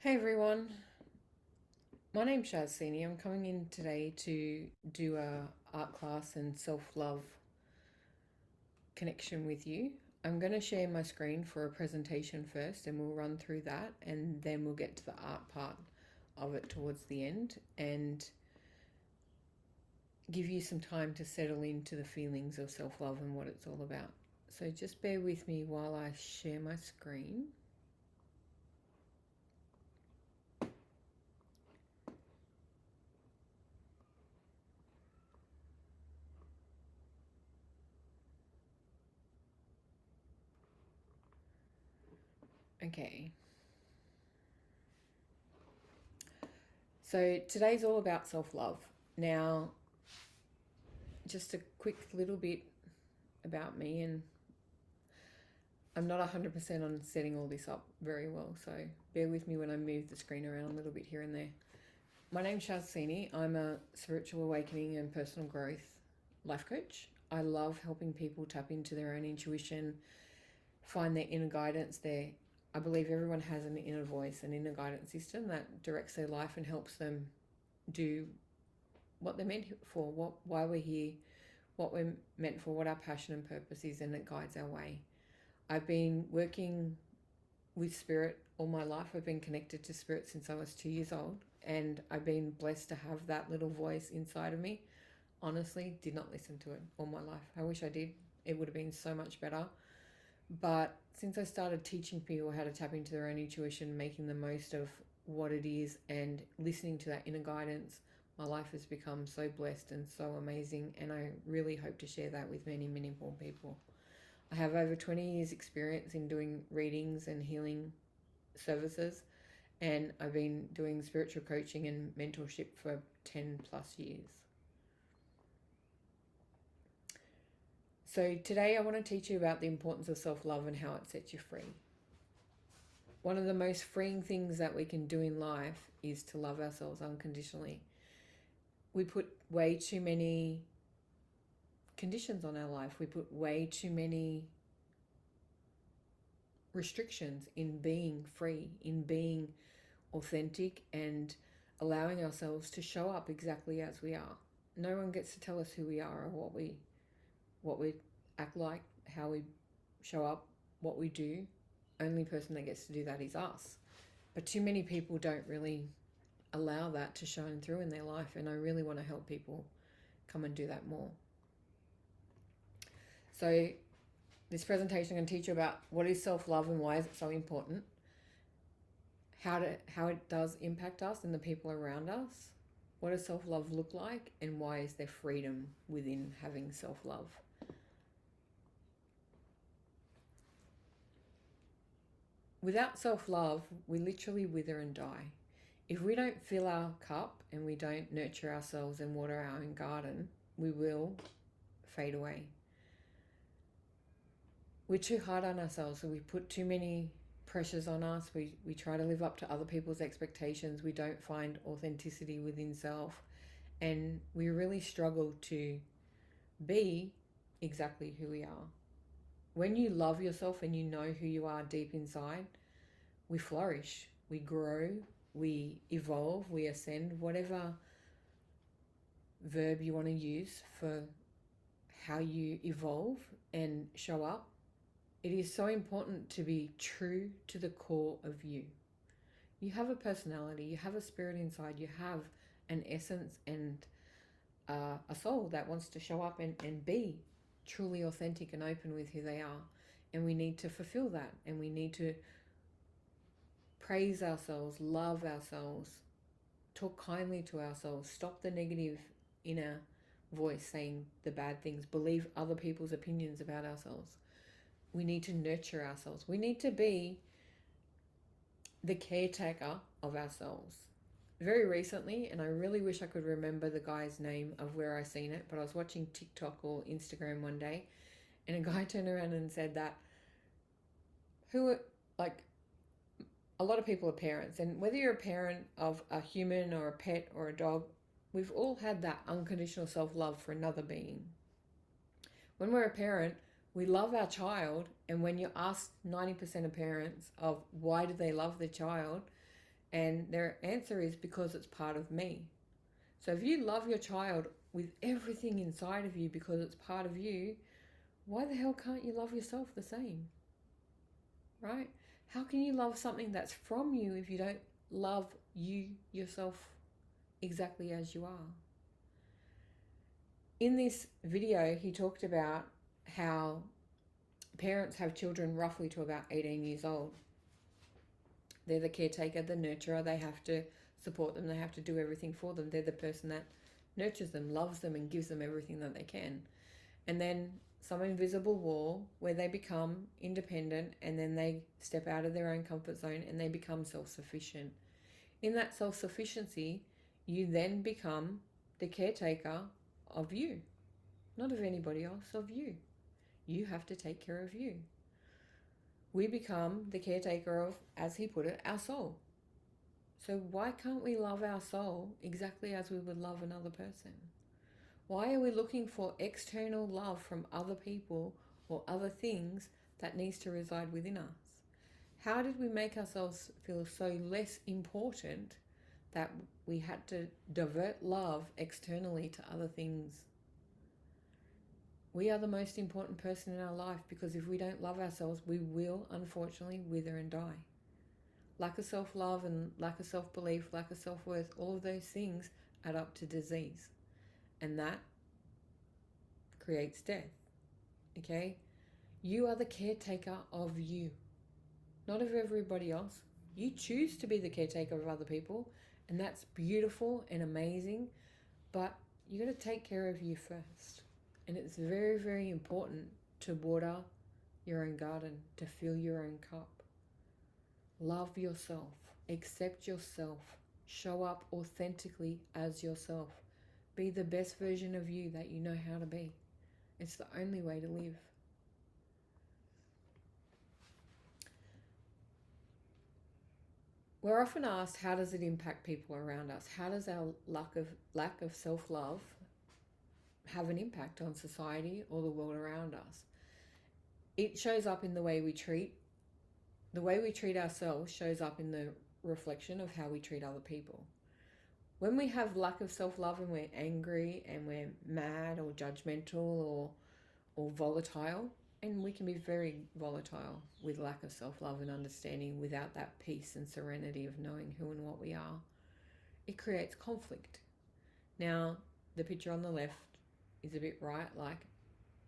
Hey everyone, my name's Shazini. I'm coming in today to do a art class and self-love connection with you. I'm going to share my screen for a presentation first and we'll run through that and then we'll get to the art part of it towards the end and give you some time to settle into the feelings of self-love and what it's all about. So just bear with me while I share my screen. Okay. So today's all about self-love. Now, just a quick little bit about me, and I'm not 100% on setting all this up very well, so bear with me when I move the screen around a little bit here and there. My name's Shazini. I'm a spiritual awakening and personal growth life coach. I love helping people tap into their own intuition, find their inner guidance. I believe everyone has an inner voice, an inner guidance system that directs their life and helps them do what they're meant for, why we're here, what we're meant for, what our passion and purpose is, and it guides our way. I've been working with spirit all my life. I've been connected to spirit since I was 2 years old, and I've been blessed to have that little voice inside of me. Honestly, did not listen to it all my life. I wish I did. It would have been so much better. But since I started teaching people how to tap into their own intuition, making the most of what it is, and listening to that inner guidance, my life has become so blessed and so amazing. And I really hope to share that with many, many more people. I have over 20 years experience in doing readings and healing services, and I've been doing spiritual coaching and mentorship for 10 plus years. So today I want to teach you about the importance of self-love and how it sets you free. One of the most freeing things that we can do in life is to love ourselves unconditionally. We put way too many conditions on our life. We put way too many restrictions in being free, in being authentic, and allowing ourselves to show up exactly as we are. No one gets to tell us who we are or what we act like, how we show up, what we do. Only person that gets to do that is us. But too many people don't really allow that to shine through in their life, and I really want to help people come and do that more. So this presentation, I'm going to teach you about what is self-love and why is it so important, how it does impact us and the people around us, what does self-love look like, and why is there freedom within having self-love. Without self-love, we literally wither and die. If we don't fill our cup and we don't nurture ourselves and water our own garden, we will fade away. We're too hard on ourselves, so we put too many pressures on us. We try to live up to other people's expectations. We don't find authenticity within self, and we really struggle to be exactly who we are. When you love yourself and you know who you are deep inside, we flourish, we grow, we evolve, we ascend, whatever verb you want to use for how you evolve and show up. It is so important to be true to the core of you. You have a personality, you have a spirit inside, you have an essence and a soul that wants to show up and be truly authentic and open with who they are. And we need to fulfill that, and we need to praise ourselves, love ourselves, talk kindly to ourselves, stop the negative inner voice saying the bad things, believe other people's opinions about ourselves. We need to nurture ourselves. We need to be the caretaker of ourselves. Very recently, and I really wish I could remember the guy's name of where I seen it, but I was watching TikTok or Instagram one day, and a guy turned around and said that like, a lot of people are parents, and whether you're a parent of a human or a pet or a dog, we've all had that unconditional self-love for another being. When we're a parent, we love our child, and when you ask 90% of parents of why do they love their child, And their answer is because it's part of me. So if you love your child with everything inside of you because it's part of you, why the hell can't you love yourself the same? Right? How can you love something that's from you if you don't love you yourself exactly as you are? In this video, he talked about how parents have children roughly to about 18 years old. They're the caretaker, the nurturer. They have to support them. They have to do everything for them. They're the person that nurtures them, loves them, and gives them everything that they can. And then some invisible wall where they become independent, and then they step out of their own comfort zone and they become self-sufficient. In that self-sufficiency, you then become the caretaker of you, not of anybody else, of you. You have to take care of you. We become the caretaker of, as he put it, our soul. So why can't we love our soul exactly as we would love another person? Why are we looking for external love from other people or other things that needs to reside within us? How did we make ourselves feel so less important that we had to divert love externally to other things? We are the most important person in our life, because if we don't love ourselves, we will unfortunately wither and die. Lack of self-love and lack of self-belief, lack of self-worth, all of those things add up to disease. And that creates death. Okay? You are the caretaker of you, not of everybody else. You choose to be the caretaker of other people, and that's beautiful and amazing, but you got to take care of you first. And it's very, very important to water your own garden, to fill your own cup. Love yourself, accept yourself, show up authentically as yourself. Be the best version of you that you know how to be. It's the only way to live. We're often asked, how does it impact people around us? How does our lack of self-love have an impact on society or the world around us? It shows up in the way we treat ourselves, shows up in the reflection of how we treat other people. When we have lack of self-love and we're angry and we're mad or judgmental or volatile, and we can be very volatile with lack of self-love and understanding without that peace and serenity of knowing who and what we are, it creates conflict. Now, the picture on the left is a bit right,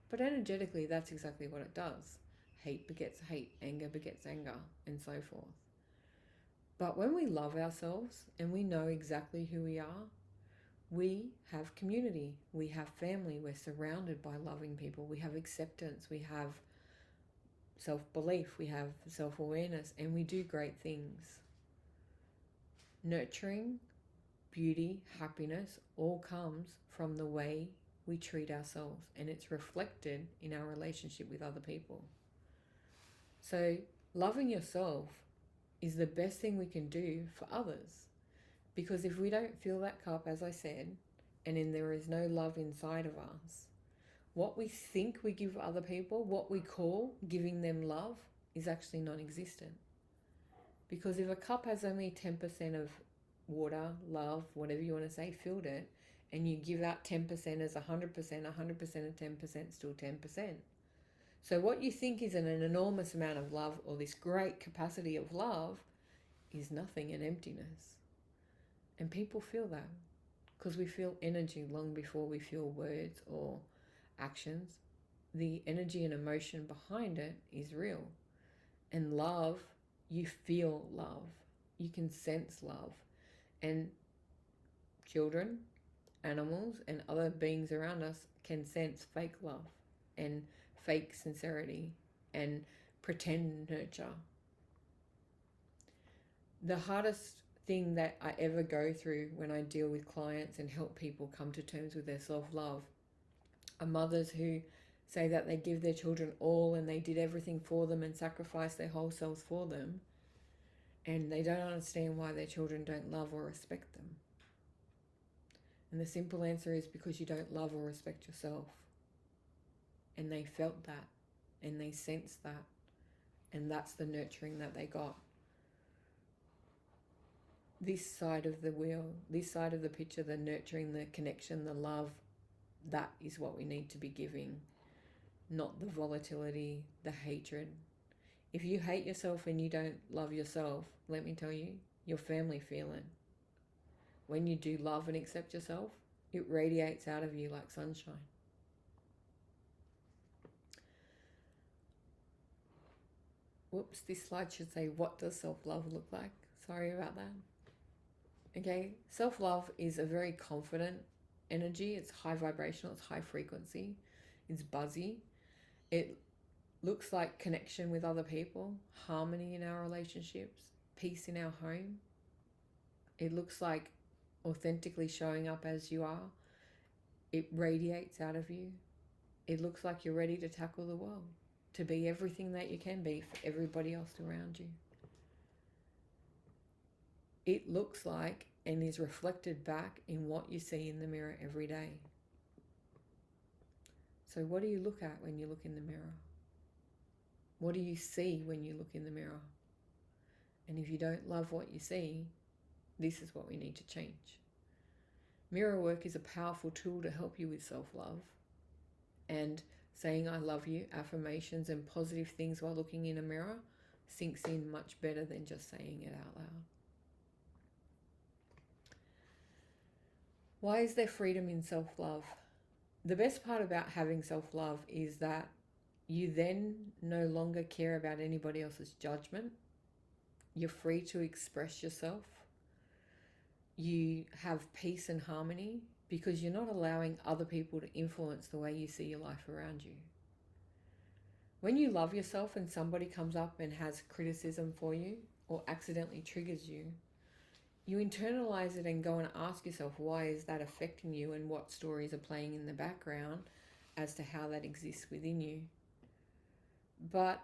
but energetically that's exactly what it does. Hate begets hate, anger begets anger, and so forth. But when we love ourselves and we know exactly who we are, we have community, we have family, we're surrounded by loving people, we have acceptance, we have self-belief, we have self-awareness, and we do great things. Nurturing, beauty, happiness all comes from the way we treat ourselves, and it's reflected in our relationship with other people. So loving yourself is the best thing we can do for others. Because if we don't fill that cup, as I said, and then there is no love inside of us, what we think we give other people, what we call giving them love, is actually non-existent. Because if a cup has only 10% of water, love, whatever you want to say, filled it, and you give out 10% as 100%, 100% of 10% still 10%. So what you think is an enormous amount of love, or this great capacity of love, is nothing and emptiness. And people feel that, because we feel energy long before we feel words or actions. The energy and emotion behind it is real. And love, you feel love. You can sense love. And children, animals, and other beings around us can sense fake love and fake sincerity and pretend nurture. The hardest thing that I ever go through when I deal with clients and help people come to terms with their self-love are mothers who say that they give their children all and they did everything for them and sacrificed their whole selves for them, and they don't understand why their children don't love or respect them. And the simple answer is because you don't love or respect yourself. And they felt that, and they sensed that, and that's the nurturing that they got. this side of the wheel, this side of the picture, the nurturing, the connection, the love, that is what we need to be giving, not the volatility, the hatred. If you hate yourself and you don't love yourself, let me tell you, your family feel it. When you do love and accept yourself, it radiates out of you like sunshine. Whoops, this slide should say, what does self-love look like? Sorry about that. Okay, self-love is a very confident energy. It's high vibrational, it's high frequency, it's buzzy. It looks like connection with other people, harmony in our relationships, peace in our home. It looks like authentically showing up as you are. It radiates out of you. It looks like you're ready to tackle the world, to be everything that you can be for everybody else around you. It looks like and is reflected back in what you see in the mirror every day. So what do you look at when you look in the mirror? What do you see when you look in the mirror? And if you don't love what you see, this is what we need to change. Mirror work is a powerful tool to help you with self-love. And saying I love you, affirmations and positive things while looking in a mirror sinks in much better than just saying it out loud. Why is there freedom in self-love? The best part about having self-love is that you then no longer care about anybody else's judgment. You're free to express yourself. You have peace and harmony because you're not allowing other people to influence the way you see your life around you. When you love yourself and somebody comes up and has criticism for you or accidentally triggers you, you internalize it and go and ask yourself, why is that affecting you and what stories are playing in the background as to how that exists within you. But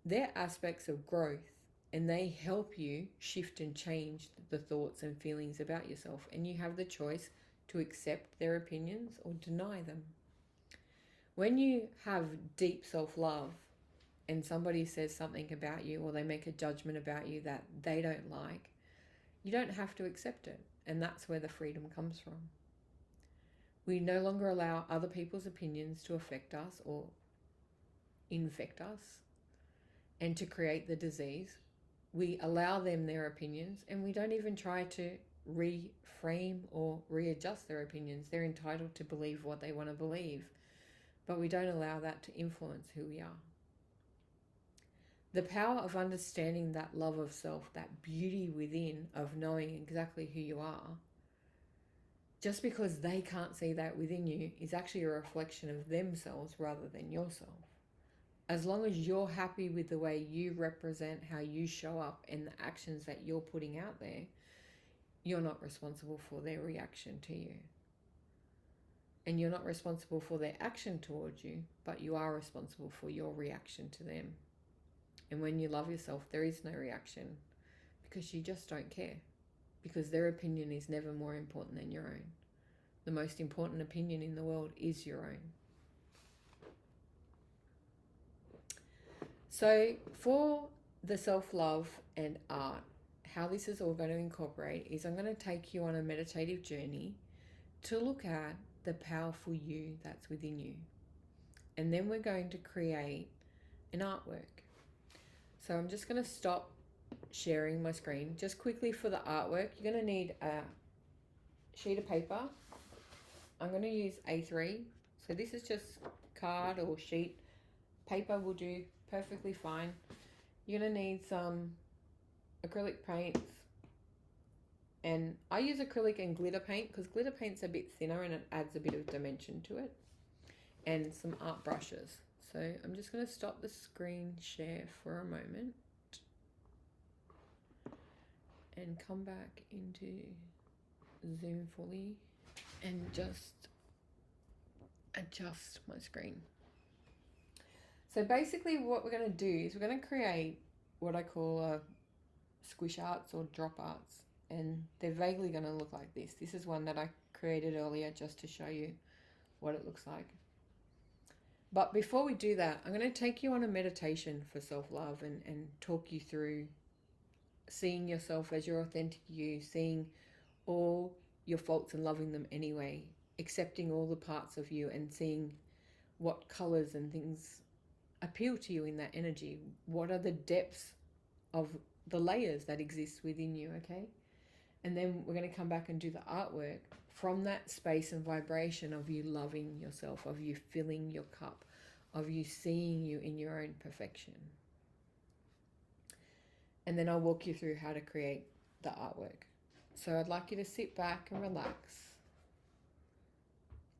they're aspects of growth and they help you shift and change the thoughts and feelings about yourself, and you have the choice to accept their opinions or deny them. When you have deep self-love and somebody says something about you or they make a judgment about you that they don't like, you don't have to accept it. And that's where the freedom comes from. We no longer allow other people's opinions to affect us or infect us and to create the disease. We allow them their opinions and we don't even try to reframe or readjust their opinions. They're entitled to believe what they want to believe, but we don't allow that to influence who we are. The power of understanding that love of self, that beauty within of knowing exactly who you are, just because they can't see that within you, is actually a reflection of themselves rather than yourself. As long as you're happy with the way you represent how you show up and the actions that you're putting out there, you're not responsible for their reaction to you. And you're not responsible for their action towards you, but you are responsible for your reaction to them. And when you love yourself, there is no reaction because you just don't care, because their opinion is never more important than your own. The most important opinion in the world is your own. So for the self-love and art, how this is all going to incorporate is I'm going to take you on a meditative journey to look at the powerful you that's within you. And then we're going to create an artwork. So I'm just going to stop sharing my screen. Just quickly for the artwork, you're going to need a sheet of paper. I'm going to use A3. So this is just card or sheet. Paper will do perfectly fine. You're going to need some acrylic paints. And I use acrylic and glitter paint because glitter paint's a bit thinner and it adds a bit of dimension to it. And some art brushes. So I'm just going to stop the screen share for a moment and come back into Zoom fully and just adjust my screen. So basically what we're going to do is we're going to create what I call a squish arts or drop arts, and they're vaguely going to look like this. This is one that I created earlier just to show you what it looks like. But before we do that, I'm going to take you on a meditation for self-love and talk you through seeing yourself as your authentic you, seeing all your faults and loving them anyway, accepting all the parts of you and seeing what colors and things appeal to you in that energy. What are the depths of the layers that exist within you, okay? And then we're going to come back and do the artwork from that space and vibration of you loving yourself, of you filling your cup, of you seeing you in your own perfection. And then I'll walk you through how to create the artwork. So I'd like you to sit back and relax.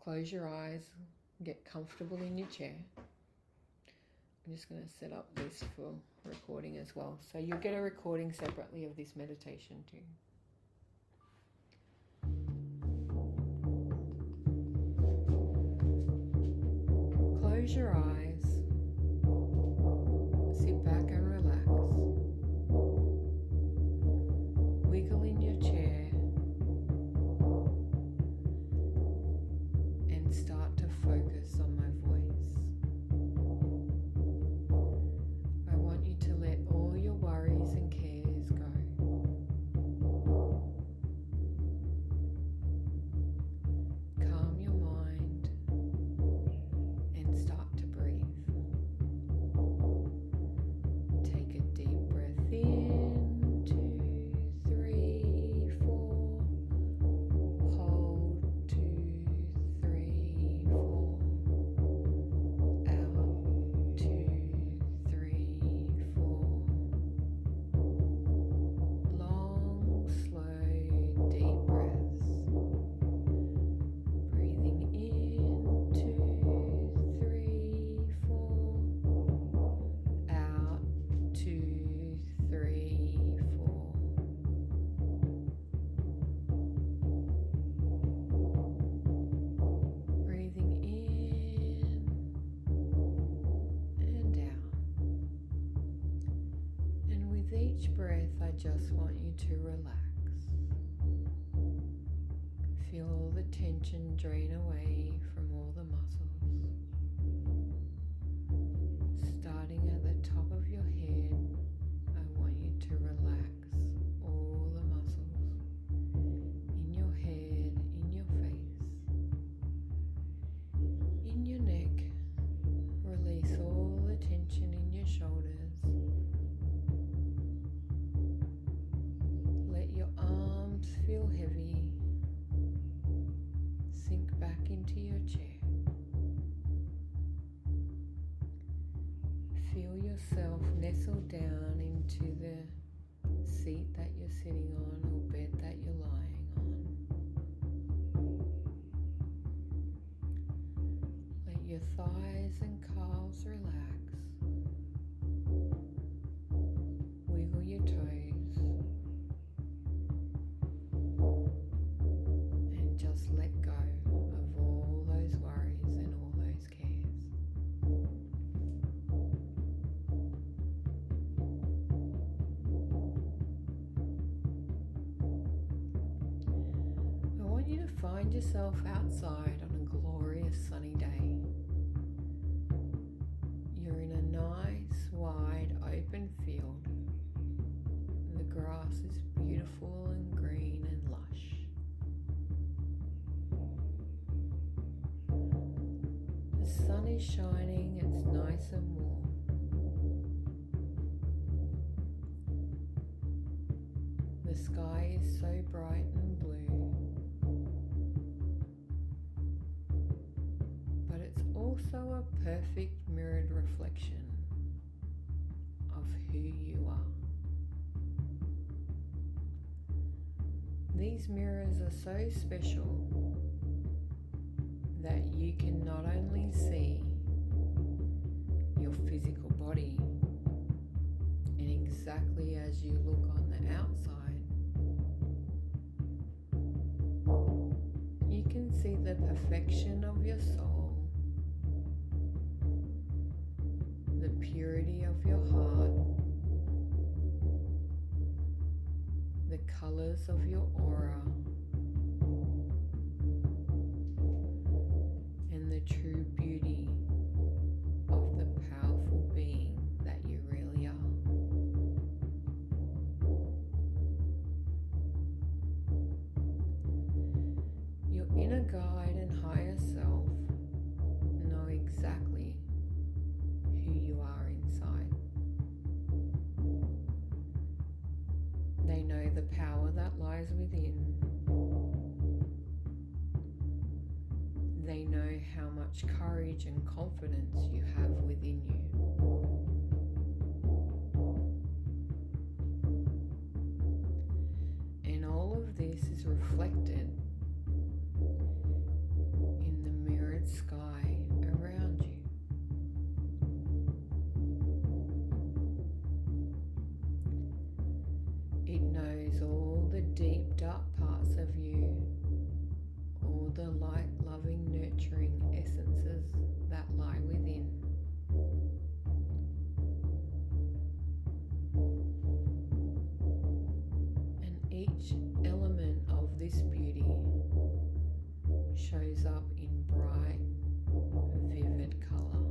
Close your eyes, get comfortable in your chair. I'm just going to set up this for recording as well. So you'll get a recording separately of this meditation too. Close your eyes, sit back and relax. Wiggle in your chair and start to focus on my voice. I want you to let all your worries and cares go. Calm your mind and start to breathe. Take a deep breath in, 2, 3, 4. Hold, 2, 3, 4. Out, 2, 3, 4. Long, slow, deep breaths. Breathing in, 2, 3, 4. Out, 2, 3, 4. Breathing in and out. And with each breath, I just want you to relax. Feel all the tension drain away from all the muscles. Starting at the top of your head, I want you to relax all the muscles in your head, in your face, in your neck. Release all the tension in your shoulders. Let your arms feel heavy. Sink back into your chair. Feel yourself nestle down into the seat that you're sitting on or bed that you're lying on. Let your thighs and calves relax. Wiggle your toes and just let go of all those worries and all those cares. I want you to find yourself outside on a glorious sunny day. You're in a nice, wide, open field. The grass is beautiful and green and lush. The sun is shining, it's nice and warm. The sky is so bright and blue, but it's also a perfect mirrored reflection of who you are. These mirrors are so special that you can not only see your physical body and exactly as you look on the outside, you can see the perfection of your soul, the purity of your heart, the colors of your aura, and the true beauty of the powerful being that you really are. guide and higher self know exactly who you are inside. They know the power that lies within. They know how much courage and confidence you have within you. And all of this is reflected in the mirrored sky around you. It knows all the deep, dark parts of you, all the light, loving, nurturing essences that lie within. And each element of this beauty shows up in bright, vivid color.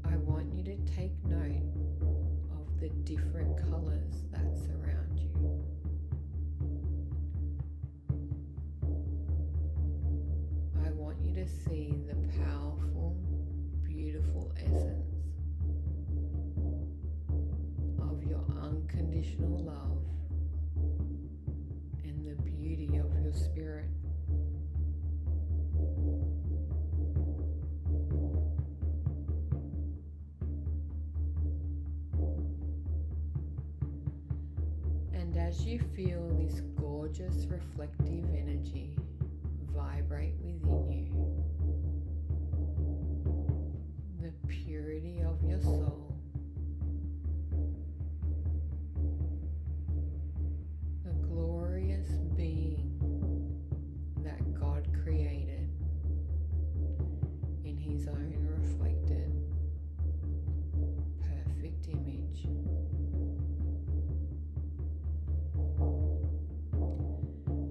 I want you to take note of the different colors that surround you. I want you to see the powerful, beautiful essence of your unconditional love and the beauty of your spirit. And as you feel this gorgeous reflective energy vibrate within you, the purity of your soul, the glorious being that God created in His own reflected, perfect image.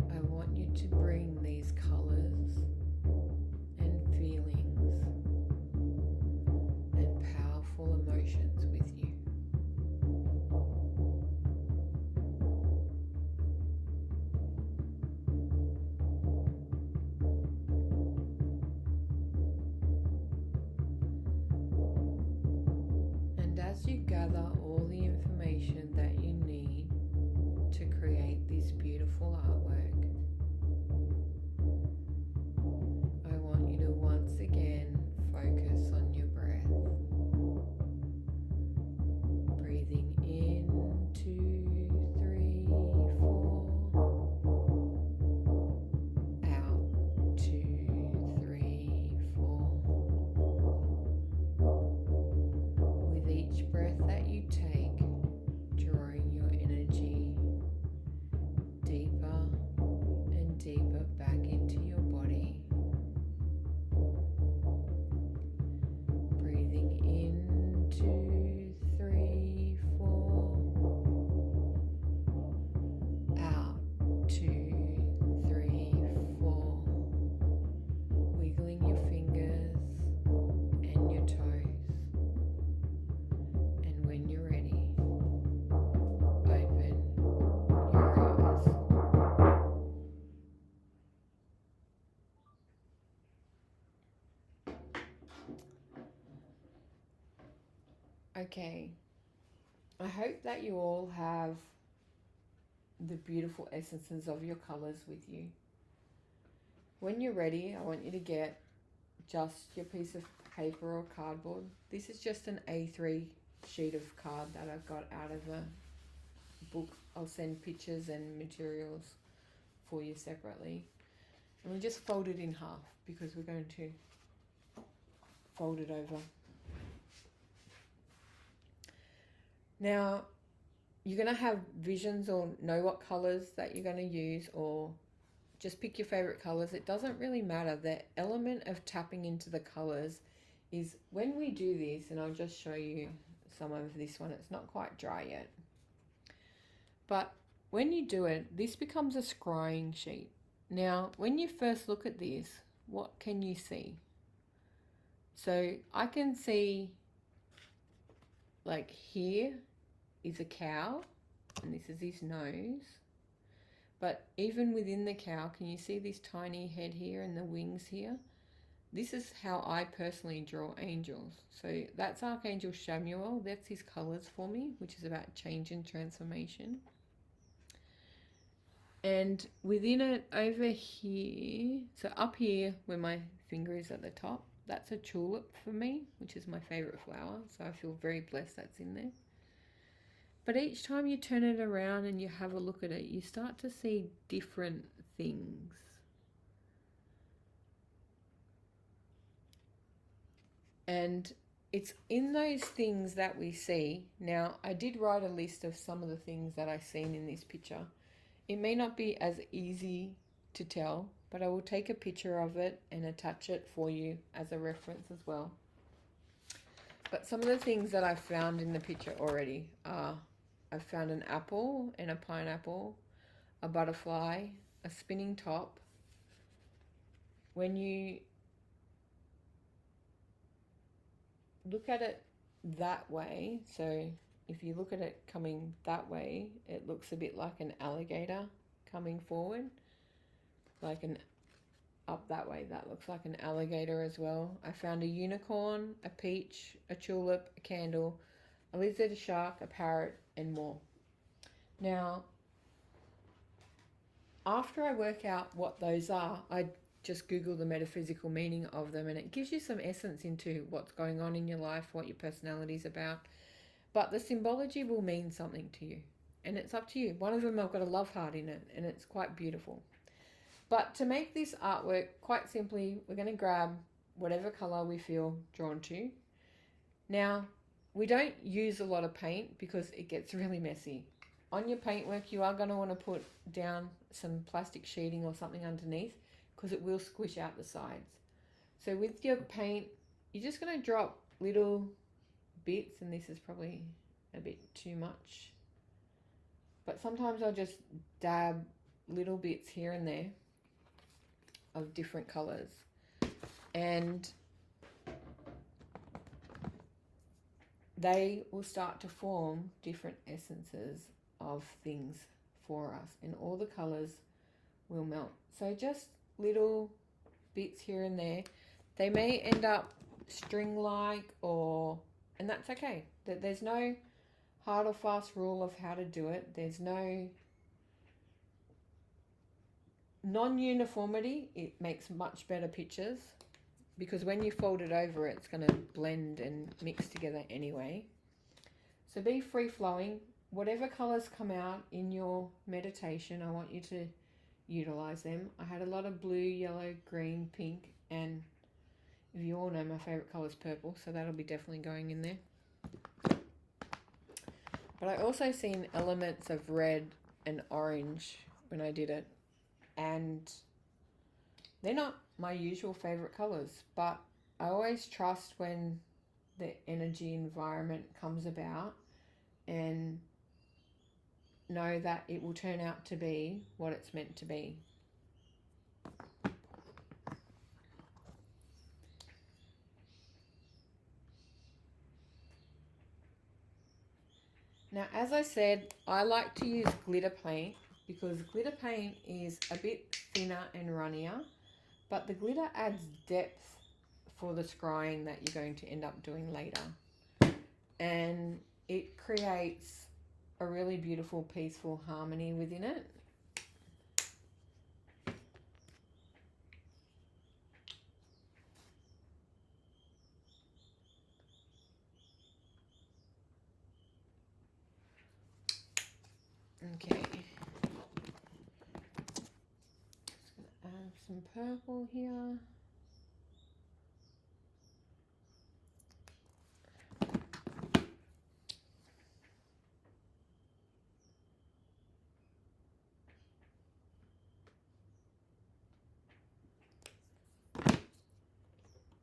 I want you to bring these colors and feelings and powerful emotions with you. And as you gather all the information that you need to create this beautiful artwork, I want you to once again focus on your breath. Breathing in, 2, 3, 4. Out, 2, 3, 4. With each breath that you take, drawing your energy deeper and deeper back into your body. Breathing in, 2, 3, 4. Out, 2, 3, 4. Wiggling your fingers and your toes. And when you're ready, open your eyes. Okay, I hope that you all have the beautiful essences of your colors with you. When you're ready, I want you to get just your piece of paper or cardboard. This is just an A3 sheet of card that I got out of a book. I'll send pictures and materials for you separately. And we just fold it in half because we're going to fold it over. Now, you're going to have visions or know what colors that you're going to use, or just pick your favorite colors. It doesn't really matter. The element of tapping into the colors is when we do this, and I'll just show you some of this one. It's not quite dry yet. But when you do it, this becomes a scrying sheet. Now, when you first look at this, what can you see? So I can see, like, here is a cow, and this is his nose. But even within the cow, can you see this tiny head here and the wings here? This is how I personally draw angels. So that's Archangel Samuel. That's his colors for me, which is about change and transformation. And within it over here, so up here where my finger is at the top, that's a tulip for me, which is my favorite flower. So I feel very blessed that's in there. But each time you turn it around and you have a look at it, you start to see different things. And it's in those things that we see. Now, I did write a list of some of the things that I've seen in this picture. It may not be as easy to tell, but I will take a picture of it and attach it for you as a reference as well. But some of the things that I found in the picture already are, I've found an apple and a pineapple, a butterfly, a spinning top. When you look at it that way, so if you look at it coming that way, it looks a bit like an alligator coming forward, like an up that way, that looks like an alligator as well. I found a unicorn, a peach, a tulip, a candle, a lizard, a shark, a parrot, and more. Now, after I work out what those are, I just Google the metaphysical meaning of them, and it gives you some essence into what's going on in your life, what your personality is about. But the symbology will mean something to you, and it's up to you. One of them, I've got a love heart in it, and it's quite beautiful. But to make this artwork, quite simply, we're going to grab whatever color we feel drawn to. Now, we don't use a lot of paint because it gets really messy. On your paintwork, you are going to want to put down some plastic sheeting or something underneath because it will squish out the sides. So with your paint, you're just going to drop little bits, and this is probably a bit too much. But sometimes I'll just dab little bits here and there of different colors. And they will start to form different essences of things for us, and all the colors will melt. So just little bits here and there. They may end up string-like, and that's okay. There's no hard or fast rule of how to do it. There's no non-uniformity. It makes much better pictures because when you fold it over, it's going to blend and mix together anyway. So be free-flowing. Whatever colors come out in your meditation, I want you to utilize them. I had a lot of blue, yellow, green, pink, and if you all know, my favorite color is purple, so that'll be definitely going in there. But I also seen elements of red and orange when I did it, and they're not my usual favorite colors, but I always trust when the energy environment comes about and know that it will turn out to be what it's meant to be. Now, as I said, I like to use glitter paint because glitter paint is a bit thinner and runnier, but the glitter adds depth for the scrying that you're going to end up doing later. And it creates a really beautiful, peaceful harmony within it. Okay. Just going to add some purple here.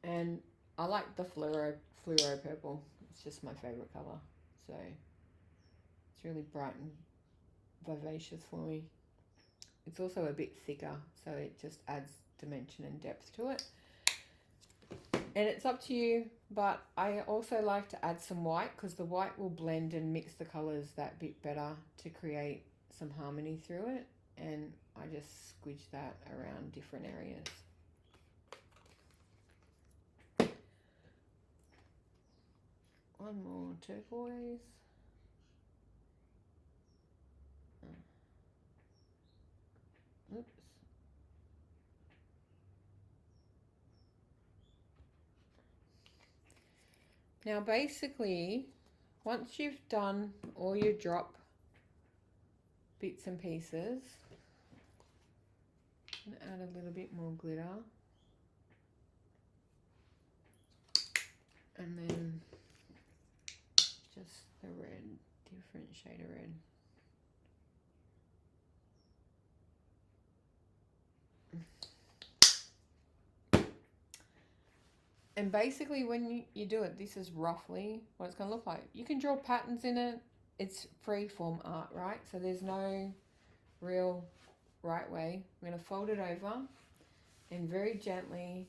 And I like the fluoro purple. It's just my favorite color. So it's really bright and vivacious for me. It's also a bit thicker, so it just adds dimension and depth to it. And it's up to you, but I also like to add some white because the white will blend and mix the colours that bit better to create some harmony through it. And I just squidge that around different areas. One more turquoise. Oops. Now basically, once you've done all your drop bits and pieces, add a little bit more glitter. And then just the red, different shade of red. And basically when you do it, this is roughly what it's going to look like. You can draw patterns in it. It's free form art, right? So there's no real right way. I'm going to fold it over and very gently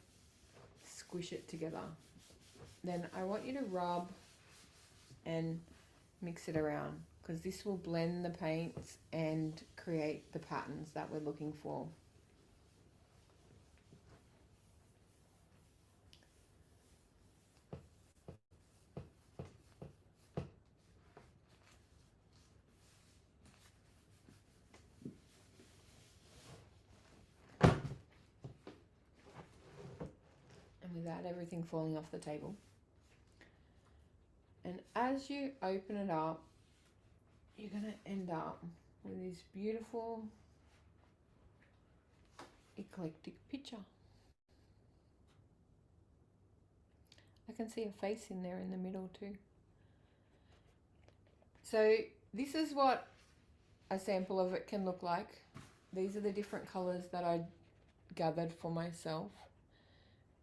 squish it together. Then I want you to rub and mix it around because this will blend the paints and create the patterns that we're looking for. Without everything falling off the table. And as you open it up, you're going to end up with this beautiful eclectic picture. I can see a face in there in the middle too. So this is what a sample of it can look like. These are the different colors that I gathered for myself.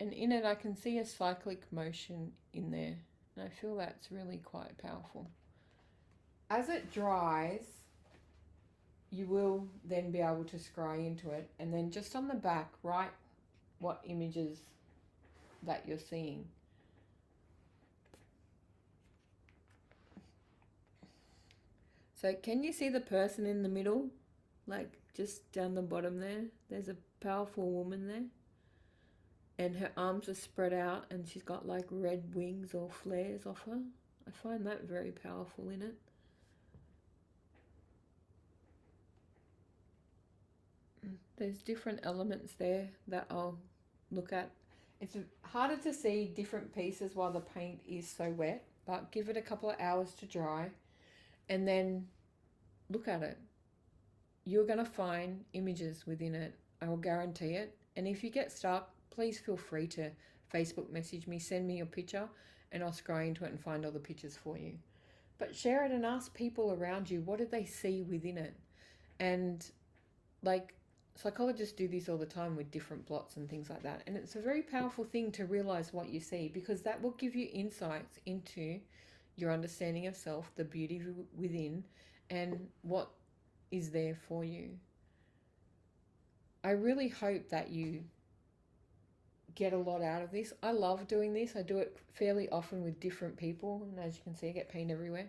And in it I can see a cyclic motion in there. And I feel that's really quite powerful. As it dries, you will then be able to scry into it. And then just on the back, write what images that you're seeing. So can you see the person in the middle? Like just down the bottom there? There's a powerful woman there. And her arms are spread out and she's got like red wings or flares off her. I find that very powerful in it. There's different elements there that I'll look at. It's harder to see different pieces while the paint is so wet, but give it a couple of hours to dry and then look at it. You're going to find images within it. I will guarantee it. And if you get stuck, please feel free to Facebook message me, send me your picture, and I'll scry into it and find all the pictures for you. But share it and ask people around you, what did they see within it? And like psychologists do this all the time with different plots and things like that. And it's a very powerful thing to realize what you see because that will give you insights into your understanding of self, the beauty within, and what is there for you. I really hope that you get a lot out of this. I love doing this. I do it fairly often with different people, and as you can see, I get paint everywhere.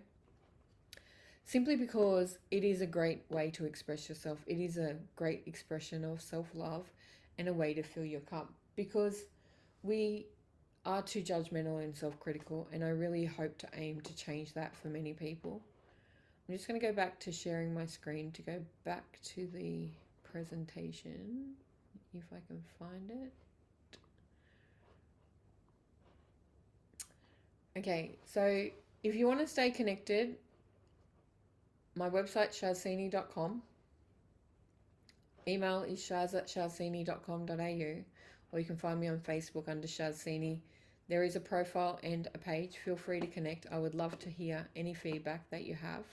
Simply because it is a great way to express yourself. It is a great expression of self-love and a way to fill your cup because we are too judgmental and self-critical, and I really hope to aim to change that for many people. I'm just going to go back to sharing my screen to go back to the presentation, if I can find it. Okay, so if you want to stay connected, my website shazini.com, email is shaz@shazini.com.au, or you can find me on Facebook under Shazini. There is a profile and a page. Feel free to connect. I would love to hear any feedback that you have,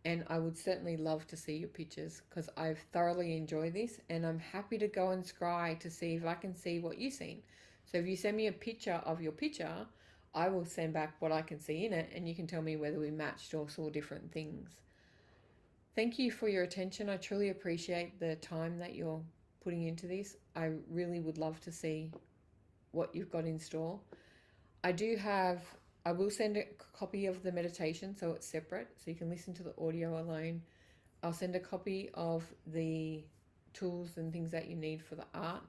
and I would certainly love to see your pictures because I've thoroughly enjoyed this, and I'm happy to go and scry to see if I can see what you've seen. So if you send me a picture of your picture, I will send back what I can see in it, and you can tell me whether we matched or saw different things. Thank you for your attention. I truly appreciate the time that you're putting into this. I really would love to see what you've got in store. I will send a copy of the meditation so it's separate, so you can listen to the audio alone. I'll send a copy of the tools and things that you need for the art.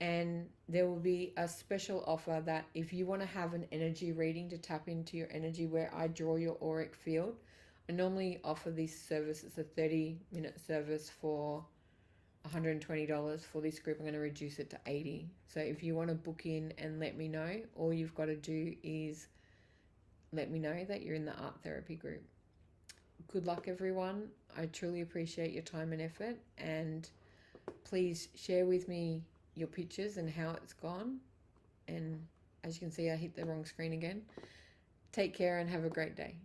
And there will be a special offer that if you want to have an energy reading to tap into your energy where I draw your auric field, I normally offer this service. It's a 30-minute service for $120. For this group, I'm going to reduce it to $80. So if you want to book in and let me know, all you've got to do is let me know that you're in the art therapy group. Good luck, everyone. I truly appreciate your time and effort, and please share with me your pictures and how it's gone. And as you can see, I hit the wrong screen again. Take care and have a great day.